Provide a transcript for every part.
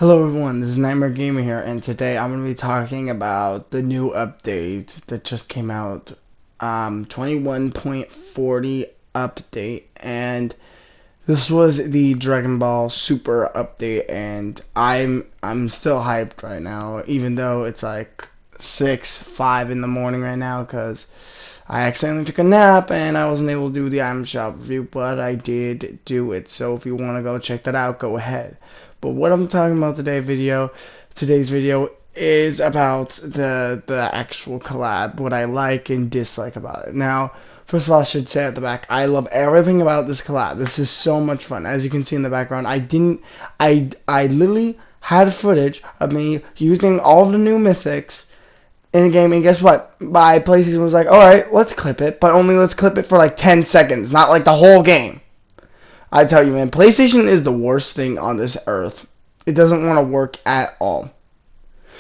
Hello everyone, this is Nightmare Gamer here, and today I'm going to be talking about the new update that just came out, 21.40 update, and this was the Dragon Ball Super update, and I'm still hyped right now, even though it's like 5 in the morning right now, because I accidentally took a nap and I wasn't able to do the item shop review, but I did do it. So if you want to go check that out, go ahead. But what I'm talking about today's video is about the actual collab, what I like and dislike about it. Now, first of all, I should say at the back, I love everything about this collab. This is so much fun. As you can see in the background, I literally had footage of me using all the new mythics in the game, and guess what? My PlayStation was like, alright, let's clip it, but only let's clip it for like 10 seconds, not like the whole game. I tell you, man, PlayStation is the worst thing on this earth. It doesn't want to work at all.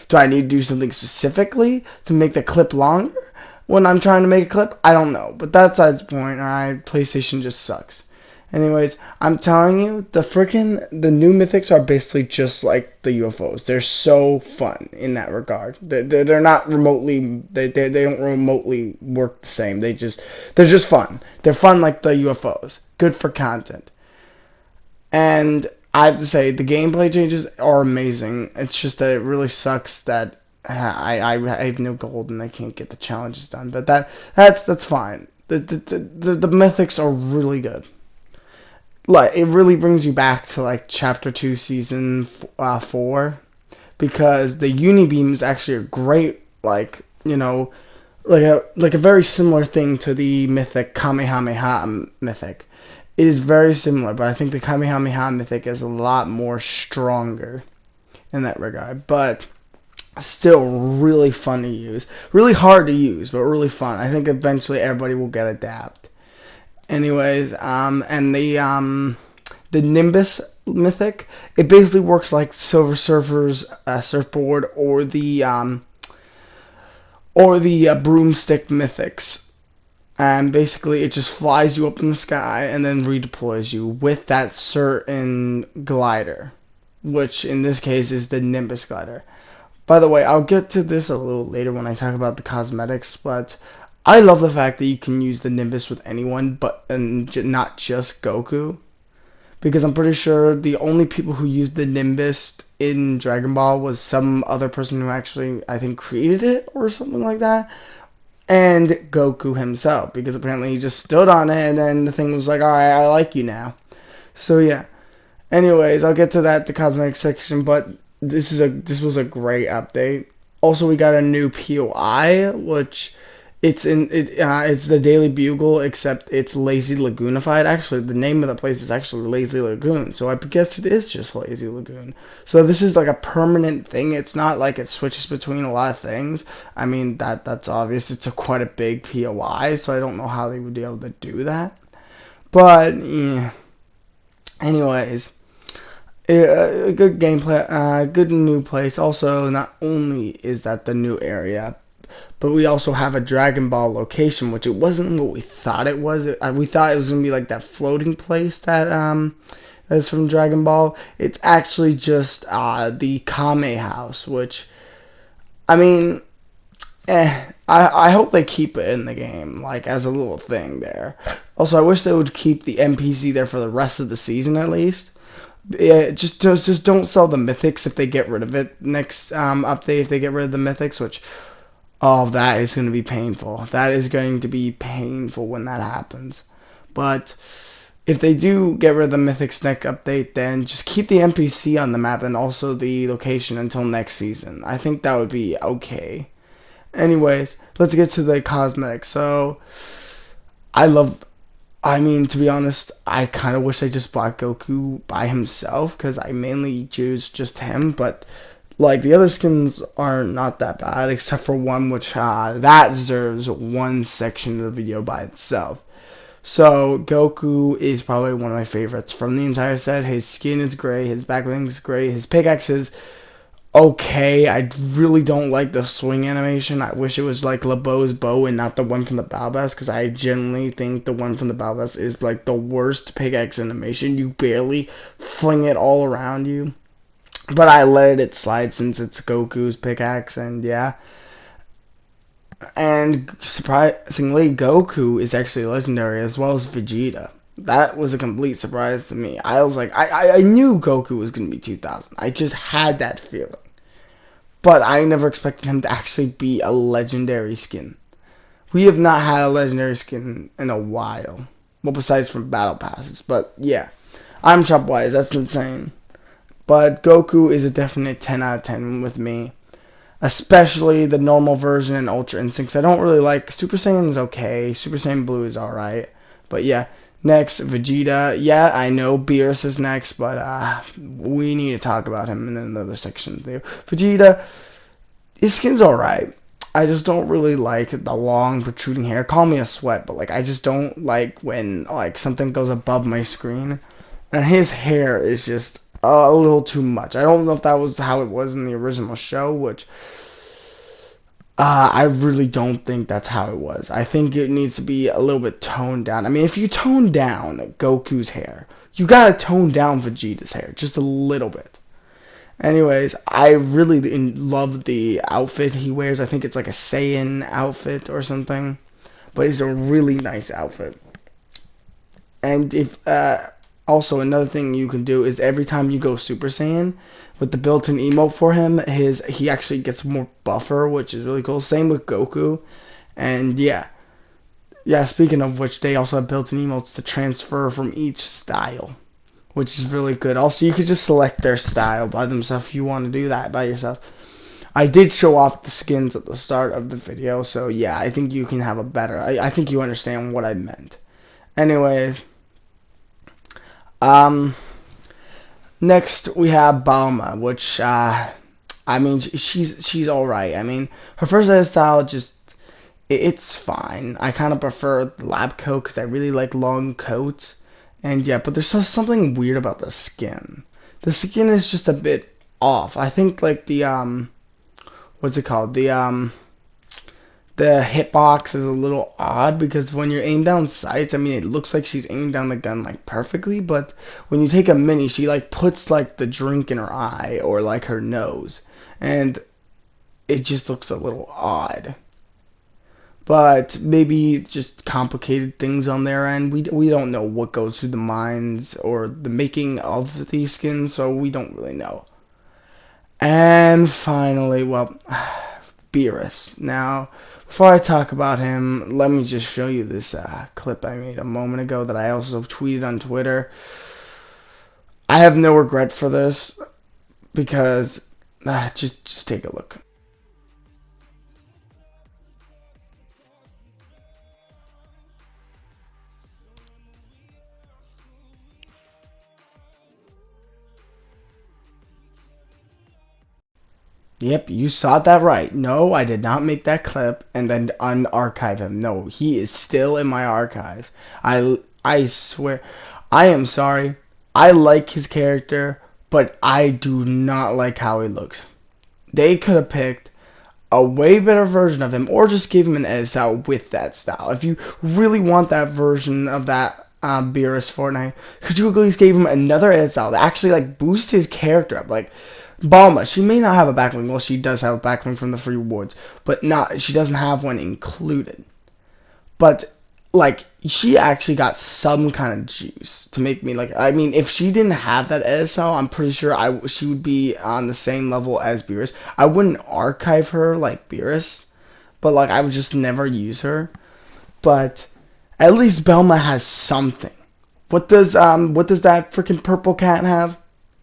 Do I need to do something specifically to make the clip longer when I'm trying to make a clip? I don't know, but that's besides the point, alright? PlayStation just sucks. Anyways, I'm telling you, the new mythics are basically just like the UFOs. They're so fun in that regard. They're not remotely, they don't remotely work the same. They're just fun. They're fun like the UFOs. Good for content. And I have to say, the gameplay changes are amazing. It's just that it really sucks that I have no gold and I can't get the challenges done. But that's fine. The mythics are really good. Like, it really brings you back to like chapter 2 season 4, because the uni beam is actually a great, like, like a very similar thing to the mythic Kamehameha mythic. It is very similar, but I think the Kamehameha mythic is a lot more stronger in that regard, but still really fun to use, really hard to use, but really fun. I think eventually everybody will get adapt. Anyways, and the Nimbus mythic, it basically works like Silver Surfer's surfboard, or the broomstick mythics, and basically it just flies you up in the sky and then redeploys you with that certain glider, which in this case is the Nimbus glider. By the way, I'll get to this a little later when I talk about the cosmetics, but I love the fact that you can use the Nimbus with anyone, and not just Goku, because I'm pretty sure the only people who used the Nimbus in Dragon Ball was some other person who actually, I think, created it or something like that, and Goku himself, because apparently he just stood on it and then the thing was like, alright, I like you now. So yeah. Anyways, I'll get to that, the cosmetic section, but this was a great update. Also, we got a new POI, which it's the Daily Bugle, except it's Lazy Lagoonified. Actually, the name of the place is actually Lazy Lagoon, so I guess it is just Lazy Lagoon. So this is like a permanent thing. It's not like it switches between a lot of things. I mean, that's obvious. It's quite a big POI, so I don't know how they would be able to do that. But yeah. Anyways, a good gameplay, good new place. Also, not only is that the new area, but we also have a Dragon Ball location, which it wasn't what we thought it was. We thought it was gonna be like that floating place that's from Dragon Ball. It's actually just the Kame House, which, I mean, I hope they keep it in the game, like as a little thing there. Also, I wish they would keep the NPC there for the rest of the season at least. Yeah, just don't sell the mythics if they get rid of it next update. If they get rid of the mythics, which, oh, that is going to be painful. That is going to be painful when that happens. But if they do get rid of the mythics next update, then just keep the NPC on the map and also the location until next season. I think that would be okay. Anyways, let's get to the cosmetics. So, I mean, to be honest, I kind of wish I just bought Goku by himself, because I mainly choose just him, but like the other skins are not that bad, except for one, which that deserves one section of the video by itself. So Goku is probably one of my favorites from the entire set. His skin is gray, his back bling is gray, his pickaxe is okay. I really don't like the swing animation. I wish it was like LeBeau's bow and not the one from the Balbas, because I genuinely think the one from the Balbas is like the worst pickaxe animation. You barely fling it all around you. but I let it slide since it's Goku's pickaxe, and yeah. And surprisingly, Goku is actually legendary as well as Vegeta. That was a complete surprise to me. I was like, I knew Goku was going to be 2000. I just had that feeling. But I never expected him to actually be a legendary skin. We have not had a legendary skin in a while. Well, besides from battle passes. But yeah, I'm Shopwise. That's insane. But Goku is a definite 10 out of 10 with me. Especially the normal version and Ultra Instincts. I don't really like Super Saiyan is okay. Super Saiyan Blue is alright. But yeah, next Vegeta. Yeah, I know Beerus is next, but we need to talk about him in another section too. Vegeta, his skin's alright. I just don't really like the long protruding hair. Call me a sweat, but like I just don't like when like something goes above my screen. And his hair is just a little too much. I don't know if that was how it was in the original show, which I really don't think that's how it was. I think it needs to be a little bit toned down. I mean, if you tone down Goku's hair, you gotta tone down Vegeta's hair just a little bit. Anyways, I really love the outfit he wears. I think it's like a Saiyan outfit or something, but it's a really nice outfit. And if also another thing you can do is every time you go Super Saiyan with the built-in emote for him, he actually gets more buffer, which is really cool. Same with Goku, and yeah. Speaking of which, they also have built-in emotes to transfer from each style, which is really good. Also, you could just select their style by themselves if you want to do that by yourself. I did show off the skins at the start of the video, so yeah, I think you can have a better. I think you understand what I meant. Anyways. Next we have Balma, which I mean she's all right. I mean her first hairstyle just it's fine. I kind of prefer the lab coat because I really like long coats, and yeah, but there's something weird about the skin. The skin is just a bit off. I think like the what's it called the hitbox is a little odd because when you're aimed down sights, I mean, it looks like she's aimed down the gun like perfectly, but when you take a mini, she like puts like the drink in her eye or like her nose, and it just looks a little odd. But maybe just complicated things on their end. We don't know what goes through the minds or the making of these skins, so we don't really know. And finally, well, Beerus. Now, before I talk about him, let me just show you this clip I made a moment ago that I also tweeted on Twitter. I have no regret for this because just take a look. Yep, you saw that right. No, I did not make that clip and then unarchive him. No, he is still in my archives. I swear. I am sorry. I like his character, but I do not like how he looks. They could have picked a way better version of him or just give him an edit style with that style. If you really want that version of that Beerus Fortnite, could you at least give him another edit style that actually like boost his character up? Like Balma, she may not have a backlink. Well, she does have a backlink from the free rewards, but not. She doesn't have one included. But like, she actually got some kind of juice to make me like. I mean, if she didn't have that SL, I'm pretty sure she would be on the same level as Beerus. I wouldn't archive her like Beerus, but like I would just never use her. But at least Belma has something. What does that freaking purple cat have?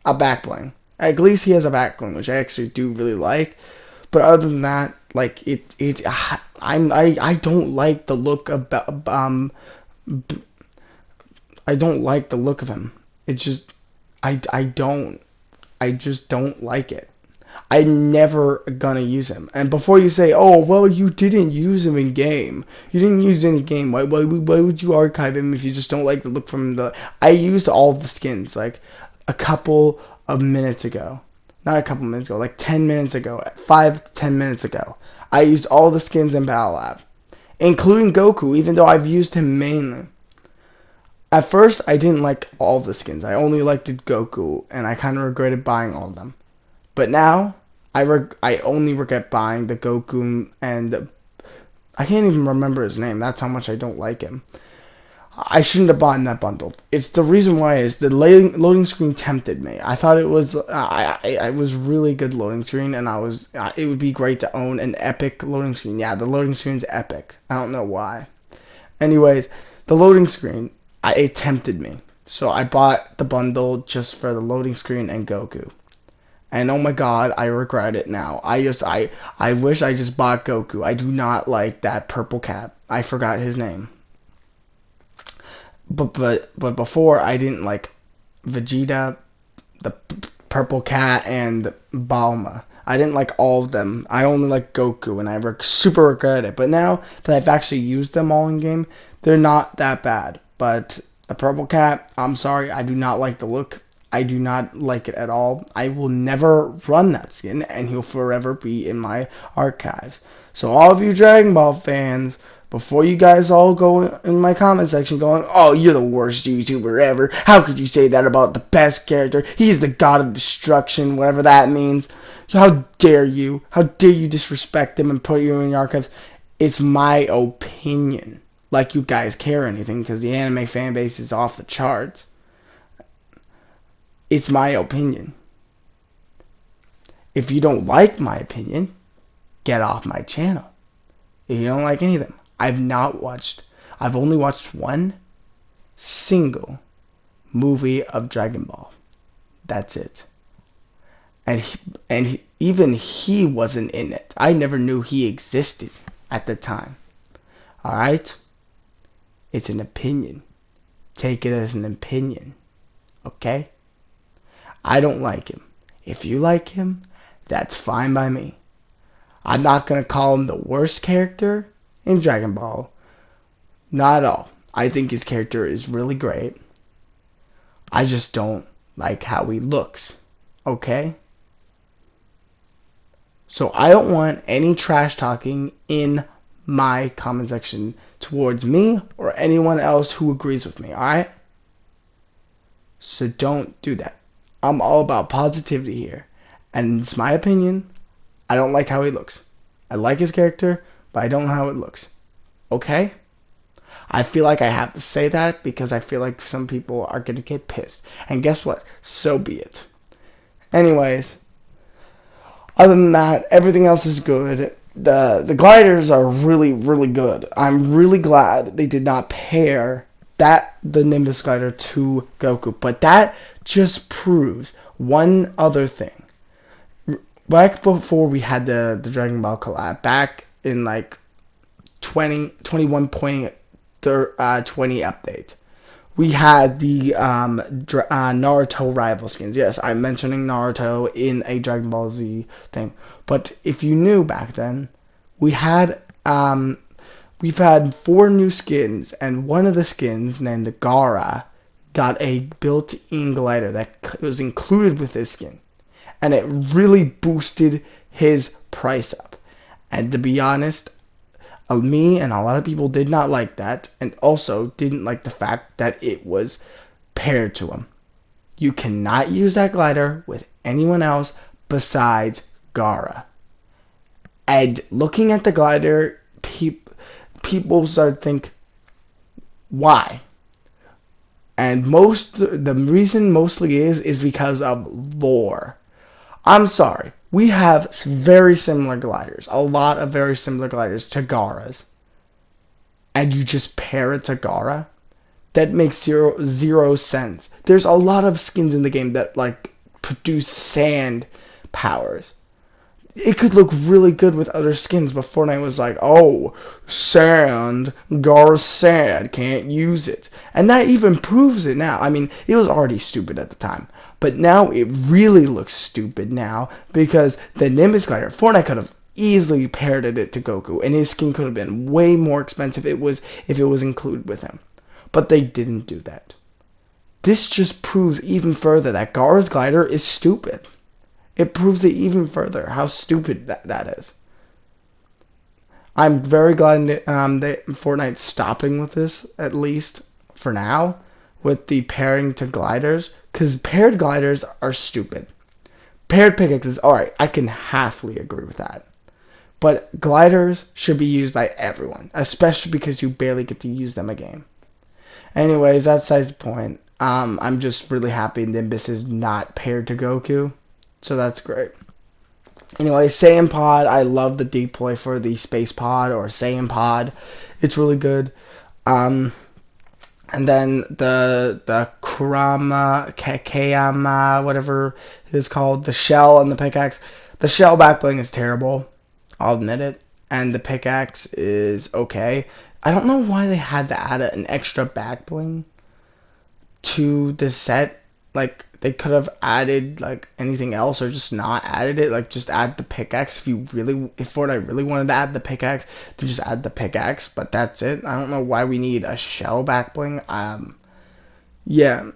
A backbling. At least he has a backbling, which I actually do really like. But other than that, like I don't like the look of I don't like the look of him. It just I just don't like it. I never gonna use him. And before you say, oh well, you didn't use him in game. You didn't use any game. Why would you archive him if you just don't like the look from the? I used all of the skins like a couple of minutes ago. Not a couple minutes ago, like 10 minutes ago, 5 to 10 minutes ago. I used all the skins in Battle Lab, including Goku, even though I've used him mainly. At first, I didn't like all the skins. I only liked Goku, and I kind of regretted buying all of them. But now I only regret buying the Goku, and I can't even remember his name. That's how much I don't like him. I shouldn't have bought that bundle. It's the reason why is the loading screen tempted me. I thought it was I was really good loading screen, and it would be great to own an epic loading screen. Yeah, the loading screen's epic. I don't know why. Anyways, the loading screen, it tempted me. So I bought the bundle just for the loading screen and Goku. And oh my god, I regret it now. I wish I just bought Goku. I do not like that purple cat. I forgot his name. But before I didn't like Vegeta, the purple cat, and Balma. I didn't like all of them. I only like Goku, and I super regret it. But now that I've actually used them all in game, they're not that bad. But the purple cat, I'm sorry, I do not like the look. I do not like it at all. I will never run that skin, and he'll forever be in my archives. So all of you Dragon Ball fans, before you guys all go in my comment section going, oh, you're the worst YouTuber ever. How could you say that about the best character? He's the god of destruction, whatever that means. How dare you? How dare you disrespect him and put you in your archives? It's my opinion. Like you guys care anything, because the anime fan base is off the charts. It's my opinion. If you don't like my opinion, get off my channel. If you don't like any of them. I've only watched one single movie of Dragon Ball. That's it. And even he wasn't in it. I never knew he existed at the time. Alright? It's an opinion. Take it as an opinion. Okay? I don't like him. If you like him, that's fine by me. I'm not going to call him the worst character in Dragon Ball. Not at all. I think his character is really great. I just don't like how he looks. Okay? So I don't want any trash talking in my comment section towards me or anyone else who agrees with me, alright? So don't do that. I'm all about positivity here. And it's my opinion. I don't like how he looks. I like his character, but I don't know how it looks. Okay? I feel like I have to say that because I feel like some people are going to get pissed. And guess what? So be it. Anyways, other than that, everything else is good. The gliders are really, really good. I'm really glad they did not pair the Nimbus glider to Goku. But that just proves one other thing. Back before we had the Dragon Ball collab, back in like 21.20 update, we had the Naruto rival skins. Yes, I'm mentioning Naruto in a Dragon Ball Z thing. But if you knew back then, we've had 4 new skins, and one of the skins named the Gaara got a built-in glider that was included with his skin. And it really boosted his price up. And to be honest, me and a lot of people did not like that, and also didn't like the fact that it was paired to him. You cannot use that glider with anyone else besides Gaara. And looking at the glider, people started to think, why? And the reason mostly is because of lore. I'm sorry. We have very similar gliders. A lot of very similar gliders to Gaaras. And you just pair it to Gaara? That makes zero sense. There's a lot of skins in the game that like produce sand powers. It could look really good with other skins, but Fortnite was like, oh, sand, Gaara's sand, can't use it. And that even proves it now. I mean, it was already stupid at the time. But now it really looks stupid now because the Nimbus glider, Fortnite could have easily paired it to Goku, and his skin could have been way more expensive if it was included with him. But they didn't do that. This just proves even further that Gaara's glider is stupid. It proves it even further how stupid that is. I'm very glad that Fortnite's stopping with this, at least for now, with the pairing to gliders, because paired gliders are stupid. Paired pickaxes, alright, I can halfly agree with that. But gliders should be used by everyone, especially because you barely get to use them a game. Anyways, that's besides the point. I'm just really happy Nimbus is not paired to Goku, so that's great. Anyway, Saiyan Pod, I love the deploy for the Space Pod or Saiyan Pod. It's really good. Um, and then the Kurama, Kayama, whatever it is called, the shell and the pickaxe. The shell back bling is terrible. I'll admit it. And the pickaxe is okay. I don't know why they had to add an extra back bling to the set. Like, they could have added like anything else or just not added it. Like, just add the pickaxe if Fortnite really wanted to add the pickaxe, then just add the pickaxe. But that's it. I don't know why we need a shell back bling. Yeah.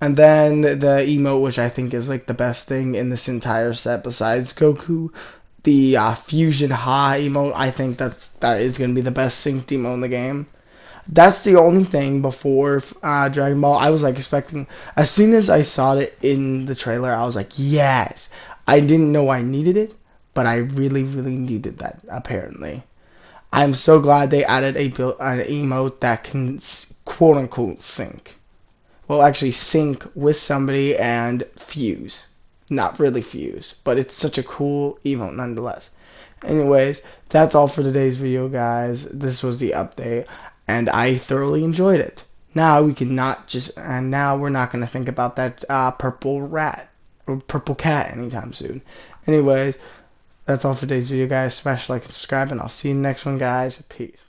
And then the emote, which I think is like the best thing in this entire set besides Goku, the Fusion Ha emote. I think that is gonna be the best synced emote in the game. That's the only thing before Dragon Ball. I was like expecting, as soon as I saw it in the trailer, I was like, yes. I didn't know I needed it, but I really, really needed that, apparently. I'm so glad they added an emote that can quote unquote sync. Well, actually sync with somebody and fuse. Not really fuse, but it's such a cool emote nonetheless. Anyways, that's all for today's video, guys. This was the update, and I thoroughly enjoyed it. Now we can not just, and now we're not going to think about that purple rat or purple cat anytime soon. Anyways, that's all for today's video, guys. Smash like and subscribe, and I'll see you in the next one, guys. Peace.